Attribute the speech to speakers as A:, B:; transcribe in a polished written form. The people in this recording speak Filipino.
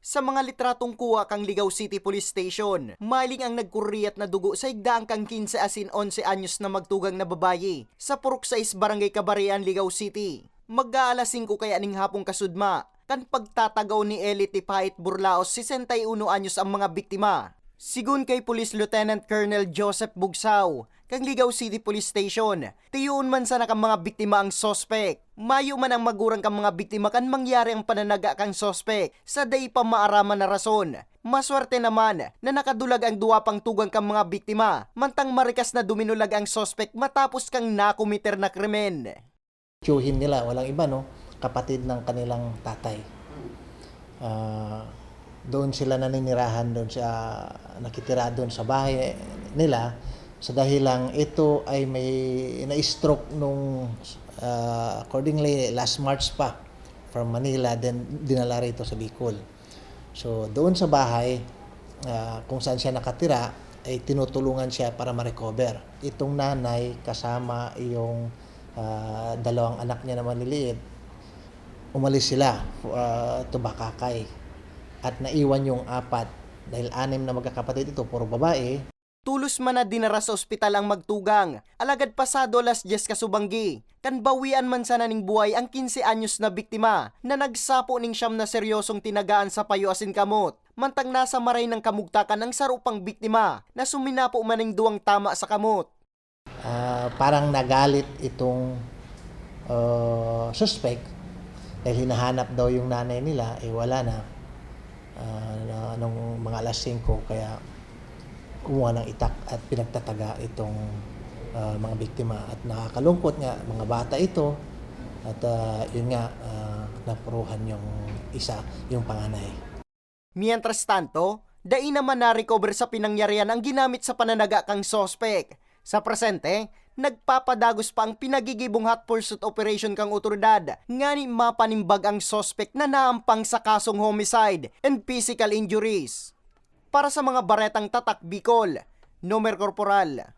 A: Sa mga litratong kuha kang Ligaw City Police Station, maling ang nagkuriyat na dugo sa higdaan kang 15 asin 11 anyos na magtugang na babayi sa Purok 6 Barangay Kabarean, Ligaw City. Mag-aalas 5 kaya ning hapong kasudma, kan pagtatagaw ni Elite Pahit Burlaos 61 anyos ang mga biktima. Sigun kay Police Lieutenant Colonel Joseph Bugsaw, kang Ligaw City Police Station, tiyuon man sana kang mga biktima ang sospek. Mayo man ang magurang kang mga biktima kan mangyari ang pananaga kang sospek sa day pa maaraman na rason. Maswerte naman na nakadulag ang duwa pang tugang kang mga biktima, mantang marikas na duminulag ang sospek matapos kang nakumiter na krimen.
B: Tiyuhin nila, walang iba no, kapatid ng kanilang tatay. Doon sila naninirahan, doon siya nakitira doon sa bahay nila sa dahilang ito ay may na-stroke nung accordingly last March pa from Manila, then dinala rito sa Bicol. So doon sa bahay kung saan siya nakatira ay tinutulungan siya para ma-recover. Itong nanay kasama yung dalawang anak niya na maliliit, umalis sila to Bakakay at naiwan yung apat dahil 6 na magkakapatid ito, puro babae.
A: Tulos man na dinara sa ospital ang magtugang, alagad pasado alas 10 kasubanggi, kan bawian man sana ning buhay ang 15 anyos na biktima na nagsapo ning siyam na seryosong tinagaan sa payo asin kamot, mantang nasa maray ng kamugtakan ang sarupang biktima na suminapo man ning duwang tama sa kamot.
B: Parang nagalit itong suspect dahil hinahanap daw yung nanay nila, wala na. Nung mga alas 5 kaya kumuha ng itak at pinagtataga itong mga biktima at nakakalungkot nga mga bata ito at yun nga napuruhan yung isa, yung panganay.
A: Mientras tanto, dai naman na-recover sa pinangyarihan ang ginamit sa pananaga kang sospek. Sa presente, nagpapadagos pa ang pinagigibong hot pursuit operation kang otoridad, ngani mapanimbag ang sospek na naampang sa kasong homicide and physical injuries. Para sa mga baretang tatak Bicol, Nomer Corporal